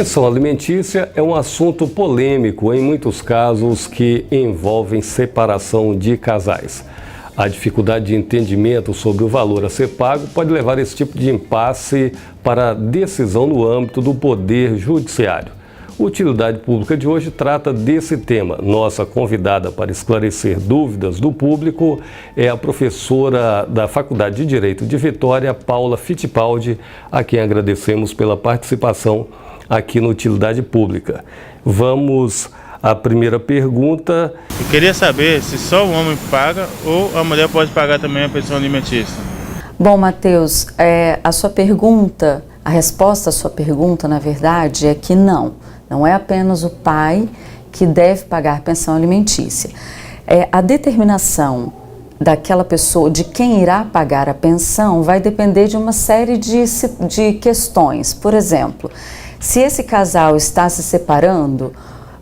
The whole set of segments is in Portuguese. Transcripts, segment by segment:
pensão alimentícia é um assunto polêmico em muitos casos que envolvem separação de casais. A dificuldade de entendimento sobre o valor a ser pago pode levar esse tipo de impasse para decisão no âmbito do Poder Judiciário. O Utilidade Pública de hoje trata desse tema. Nossa convidada para esclarecer dúvidas do público é a professora da Faculdade de Direito de Vitória, Paula Fittipaldi, a quem agradecemos pela participação aqui no Utilidade Pública. Vamos à primeira pergunta. Eu queria saber se só o homem paga ou a mulher pode pagar também a pensão alimentícia. Bom, Matheus, a sua pergunta, a resposta à sua pergunta, na verdade, é que não. Não é apenas o pai que deve pagar pensão alimentícia. A determinação daquela pessoa, de quem irá pagar a pensão, vai depender de uma série de questões. Por exemplo, se esse casal está se separando,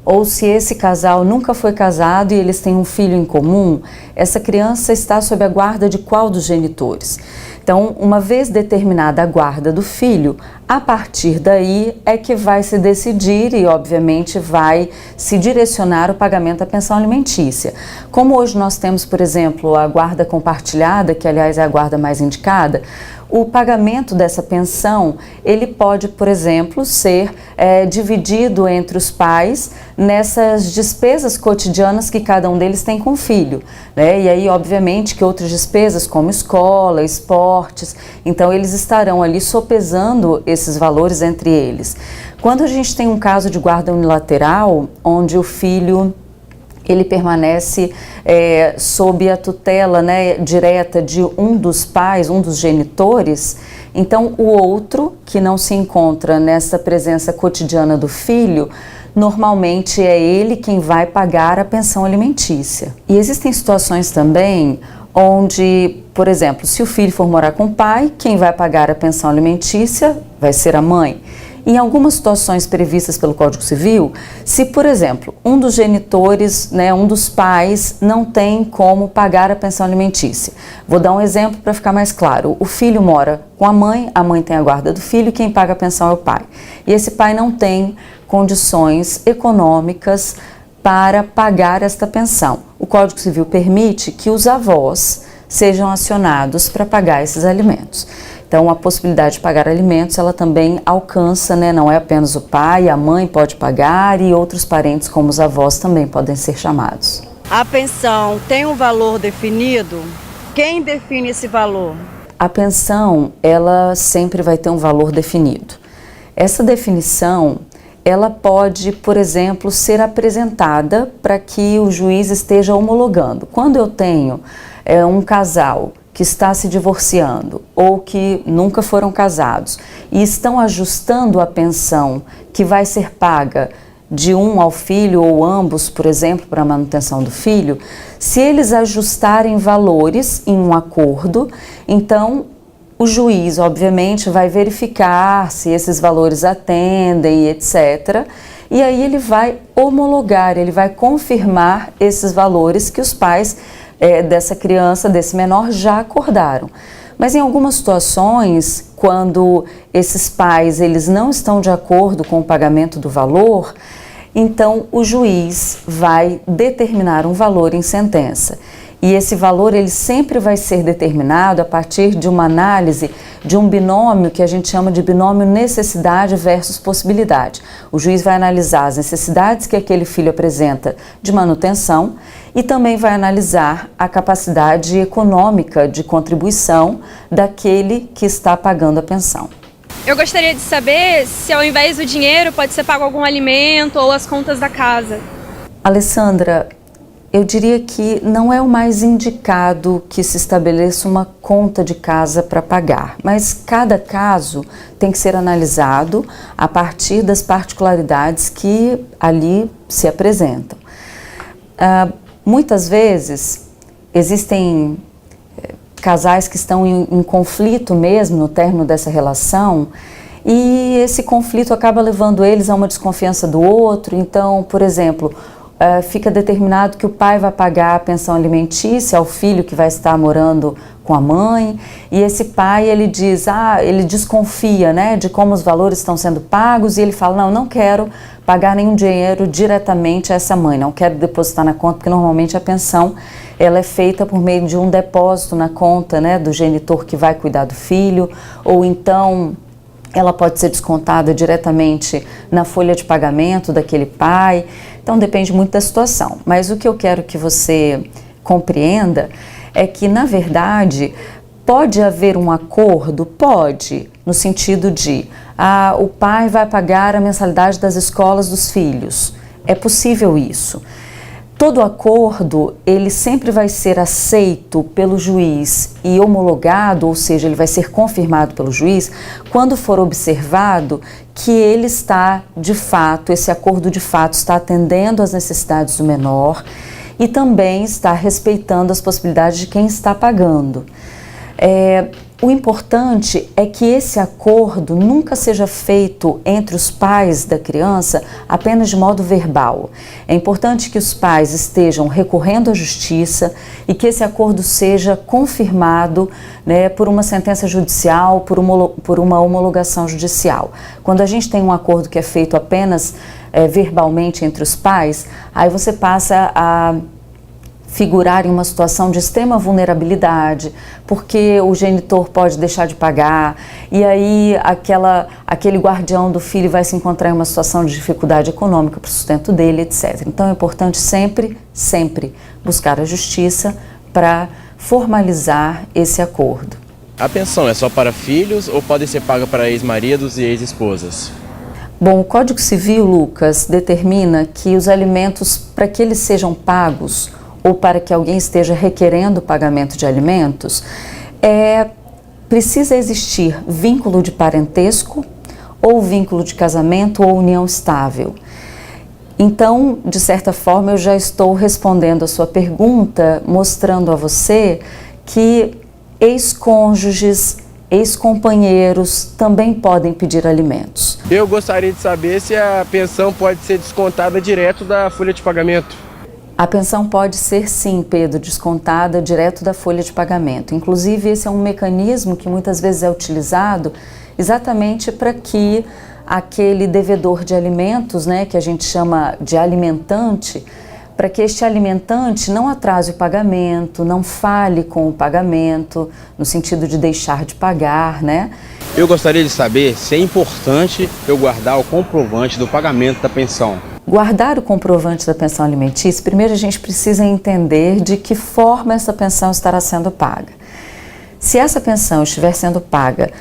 ou se esse casal nunca foi casado e eles têm um filho em comum, essa criança está sob a guarda de qual dos genitores? Então, uma vez determinada a guarda do filho, a partir daí é que vai se decidir e, obviamente, vai se direcionar o pagamento da pensão alimentícia. Como hoje nós temos, por exemplo, a guarda compartilhada, que aliás é a guarda mais indicada, o pagamento dessa pensão, ele pode, por exemplo, ser dividido entre os pais nessas despesas cotidianas que cada um deles tem com o filho, né? E aí, obviamente, que outras despesas como escola, esportes, então eles estarão ali sopesando esses valores entre eles. Quando a gente tem um caso de guarda unilateral, onde o filho ele permanece sob a tutela, né, direta de um dos pais, um dos genitores, então o outro, que não se encontra nessa presença cotidiana do filho, normalmente é ele quem vai pagar a pensão alimentícia. E existem situações também onde, por exemplo, se o filho for morar com o pai, quem vai pagar a pensão alimentícia vai ser a mãe. Em algumas situações previstas pelo Código Civil, se, por exemplo, um dos genitores, né, um dos pais, não tem como pagar a pensão alimentícia. Vou dar um exemplo para ficar mais claro. O filho mora com a mãe tem a guarda do filho, quem paga a pensão é o pai. E esse pai não tem condições econômicas para pagar esta pensão. O Código Civil permite que os avós sejam acionados para pagar esses alimentos. Então, a possibilidade de pagar alimentos, ela também alcança, né? Não é apenas o pai, a mãe pode pagar e outros parentes, como os avós, também podem ser chamados. A pensão tem um valor definido? Quem define esse valor? A pensão, ela sempre vai ter um valor definido. Essa definição, ela pode, por exemplo, ser apresentada para que o juiz esteja homologando. Quando eu tenho um casal que está se divorciando ou que nunca foram casados e estão ajustando a pensão que vai ser paga de um ao filho ou ambos, por exemplo, para a manutenção do filho, se eles ajustarem valores em um acordo, então o juiz, obviamente, vai verificar se esses valores atendem, etc. E aí ele vai homologar, ele vai confirmar esses valores que os pais dessa criança, desse menor, já acordaram. Mas em algumas situações, quando esses pais eles não estão de acordo com o pagamento do valor, então o juiz vai determinar um valor em sentença. E esse valor ele sempre vai ser determinado a partir de uma análise de um binômio que a gente chama de binômio necessidade versus possibilidade. O juiz vai analisar as necessidades que aquele filho apresenta de manutenção e também vai analisar a capacidade econômica de contribuição daquele que está pagando a pensão. Eu gostaria de saber se ao invés do dinheiro pode ser pago algum alimento ou as contas da casa. Alessandra, eu diria que não é o mais indicado que se estabeleça uma conta de casa para pagar, mas cada caso tem que ser analisado a partir das particularidades que ali se apresentam. Muitas vezes existem casais que estão em conflito mesmo no término dessa relação e esse conflito acaba levando eles a uma desconfiança do outro. Então, por exemplo, fica determinado que o pai vai pagar a pensão alimentícia ao filho que vai estar morando com com a mãe, e esse pai, ele diz, ele desconfia, né, de como os valores estão sendo pagos, e ele fala, não quero pagar nenhum dinheiro diretamente a essa mãe, não quero depositar na conta, porque normalmente a pensão, ela é feita por meio de um depósito na conta, né, do genitor que vai cuidar do filho, ou então ela pode ser descontada diretamente na folha de pagamento daquele pai. Então depende muito da situação. Mas o que eu quero que você compreenda é que, na verdade, pode haver um acordo? Pode, no sentido de o pai vai pagar a mensalidade das escolas dos filhos. É possível isso. Todo acordo, ele sempre vai ser aceito pelo juiz e homologado, ou seja, ele vai ser confirmado pelo juiz, quando for observado que ele está, de fato, esse acordo de fato está atendendo às necessidades do menor e também está respeitando as possibilidades de quem está pagando. O importante é que esse acordo nunca seja feito entre os pais da criança apenas de modo verbal. É importante que os pais estejam recorrendo à justiça e que esse acordo seja confirmado, né, por uma sentença judicial, por uma homologação judicial. Quando a gente tem um acordo que é feito apenas verbalmente entre os pais, aí você passa a figurar em uma situação de extrema vulnerabilidade, porque o genitor pode deixar de pagar, e aí aquele guardião do filho vai se encontrar em uma situação de dificuldade econômica para o sustento dele, etc. Então é importante sempre, sempre buscar a justiça para formalizar esse acordo. A pensão é só para filhos ou pode ser paga para ex-maridos e ex-esposas? Bom, o Código Civil, Lucas, determina que os alimentos, para que eles sejam pagos, ou para que alguém esteja requerendo o pagamento de alimentos, precisa existir vínculo de parentesco, ou vínculo de casamento, ou união estável. Então, de certa forma, eu já estou respondendo a sua pergunta, mostrando a você que ex-cônjuges, ex-companheiros também podem pedir alimentos. Eu gostaria de saber se a pensão pode ser descontada direto da folha de pagamento. A pensão pode ser, sim, Pedro, descontada direto da folha de pagamento. Inclusive, esse é um mecanismo que muitas vezes é utilizado exatamente para que aquele devedor de alimentos, né, que a gente chama de alimentante, para que este alimentante não atrase o pagamento, não falhe com o pagamento, no sentido de deixar de pagar, né? Eu gostaria de saber se é importante eu guardar o comprovante do pagamento da pensão. Guardar o comprovante da pensão alimentícia, primeiro a gente precisa entender de que forma essa pensão estará sendo paga. Se essa pensão estiver sendo paga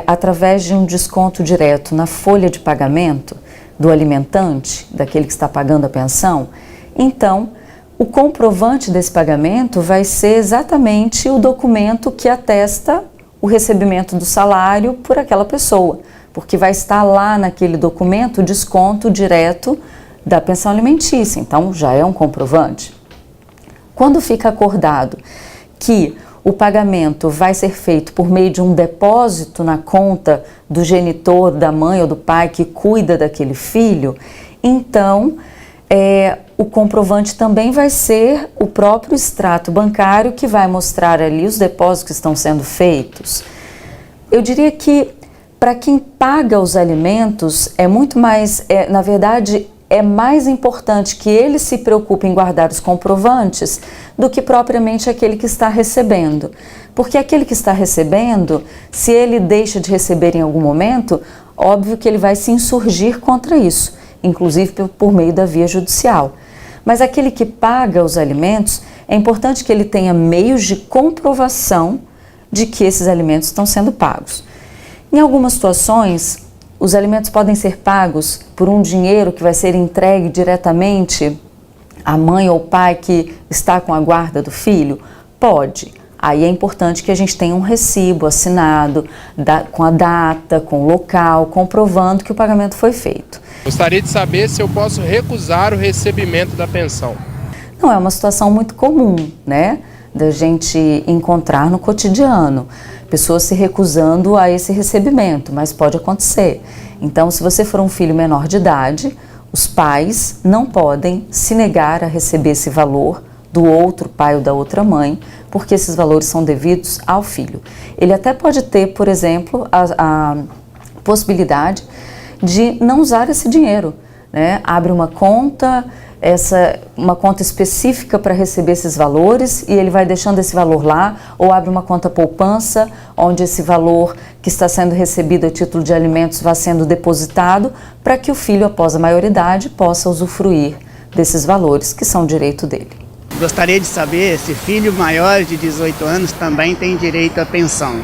através de um desconto direto na folha de pagamento do alimentante, daquele que está pagando a pensão, então o comprovante desse pagamento vai ser exatamente o documento que atesta o recebimento do salário por aquela pessoa, porque vai estar lá naquele documento o desconto direto da pensão alimentícia, então já é um comprovante. Quando fica acordado que o pagamento vai ser feito por meio de um depósito na conta do genitor, da mãe ou do pai que cuida daquele filho, então o comprovante também vai ser o próprio extrato bancário que vai mostrar ali os depósitos que estão sendo feitos. Eu diria que para quem paga os alimentos é muito mais, na verdade, é mais importante que ele se preocupe em guardar os comprovantes do que propriamente aquele que está recebendo. Porque aquele que está recebendo, se ele deixa de receber em algum momento, óbvio que ele vai se insurgir contra isso, inclusive por meio da via judicial. Mas aquele que paga os alimentos, é importante que ele tenha meios de comprovação de que esses alimentos estão sendo pagos. Em algumas situações, os alimentos podem ser pagos por um dinheiro que vai ser entregue diretamente à mãe ou pai que está com a guarda do filho? Pode. Aí é importante que a gente tenha um recibo assinado com a data, com o local, comprovando que o pagamento foi feito. Gostaria de saber se eu posso recusar o recebimento da pensão. Não é uma situação muito comum, né, da gente encontrar no cotidiano. Pessoas se recusando a esse recebimento, mas pode acontecer. Então, se você for um filho menor de idade, os pais não podem se negar a receber esse valor do outro pai ou da outra mãe, porque esses valores são devidos ao filho. Ele até pode ter, por exemplo, a possibilidade de não usar esse dinheiro, né? Abre uma conta específica para receber esses valores e ele vai deixando esse valor lá, ou abre uma conta poupança, onde esse valor que está sendo recebido a título de alimentos vai sendo depositado para que o filho, após a maioridade, possa usufruir desses valores que são direito dele. Gostaria de saber se filho maior de 18 anos também tem direito à pensão.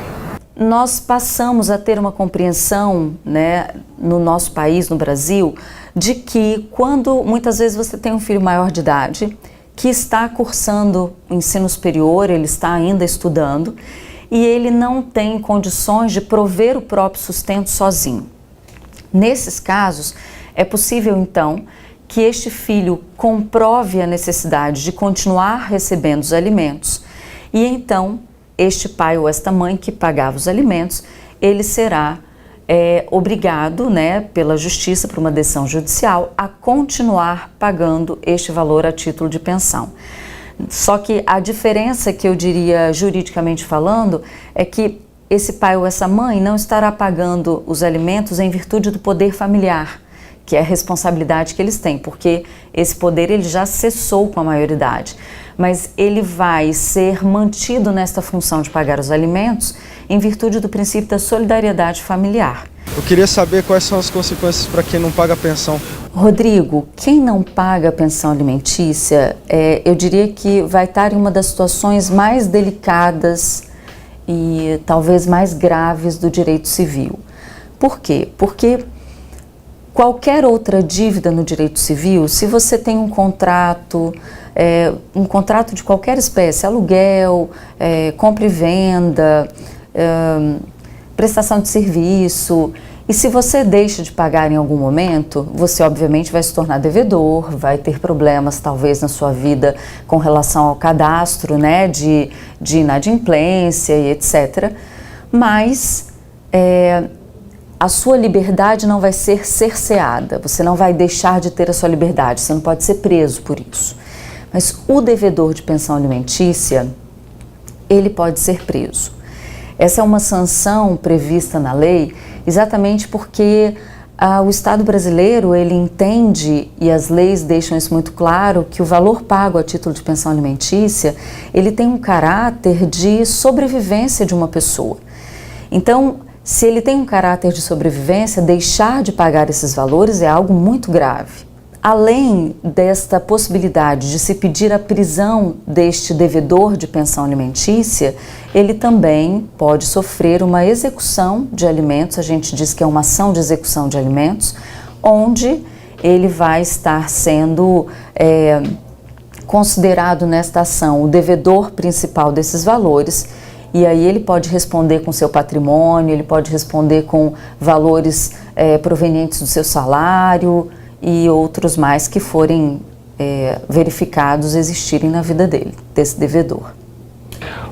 Nós passamos a ter uma compreensão, né, no nosso país, no Brasil, de que quando muitas vezes você tem um filho maior de idade, que está cursando o ensino superior, ele está ainda estudando, e ele não tem condições de prover o próprio sustento sozinho. Nesses casos, é possível então que este filho comprove a necessidade de continuar recebendo os alimentos e então este pai ou esta mãe que pagava os alimentos, ele será obrigado, né, pela justiça, por uma decisão judicial, a continuar pagando este valor a título de pensão. Só que a diferença que eu diria juridicamente falando é que esse pai ou essa mãe não estará pagando os alimentos em virtude do poder familiar, que é a responsabilidade que eles têm, porque esse poder ele já cessou com a maioridade, mas ele vai ser mantido nesta função de pagar os alimentos em virtude do princípio da solidariedade familiar. Eu queria saber quais são as consequências para quem não paga a pensão. Rodrigo, quem não paga a pensão alimentícia, eu diria que vai estar em uma das situações mais delicadas e talvez mais graves do direito civil. Por quê? Porque qualquer outra dívida no direito civil, se você tem um contrato de qualquer espécie, aluguel, compra e venda, prestação de serviço, e se você deixa de pagar em algum momento, você obviamente vai se tornar devedor, vai ter problemas talvez na sua vida com relação ao cadastro, né, de inadimplência e etc. Mas a sua liberdade não vai ser cerceada, você não vai deixar de ter a sua liberdade, você não pode ser preso por isso. Mas o devedor de pensão alimentícia, ele pode ser preso. Essa é uma sanção prevista na lei exatamente porque o Estado brasileiro, ele entende, e as leis deixam isso muito claro, que o valor pago a título de pensão alimentícia, ele tem um caráter de sobrevivência de uma pessoa. Então, se ele tem um caráter de sobrevivência, deixar de pagar esses valores é algo muito grave. Além desta possibilidade de se pedir a prisão deste devedor de pensão alimentícia, ele também pode sofrer uma execução de alimentos, a gente diz que é uma ação de execução de alimentos, onde ele vai estar sendo considerado nesta ação o devedor principal desses valores, e aí ele pode responder com seu patrimônio, ele pode responder com valores provenientes do seu salário, e outros mais que forem verificados existirem na vida dele, desse devedor.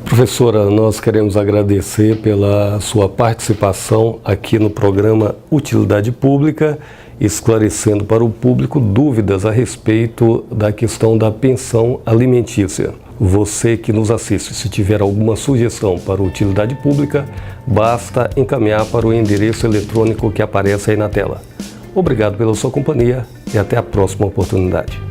Professora, nós queremos agradecer pela sua participação aqui no programa Utilidade Pública, esclarecendo para o público dúvidas a respeito da questão da pensão alimentícia. Você que nos assiste, se tiver alguma sugestão para Utilidade Pública, basta encaminhar para o endereço eletrônico que aparece aí na tela. Obrigado pela sua companhia e até a próxima oportunidade.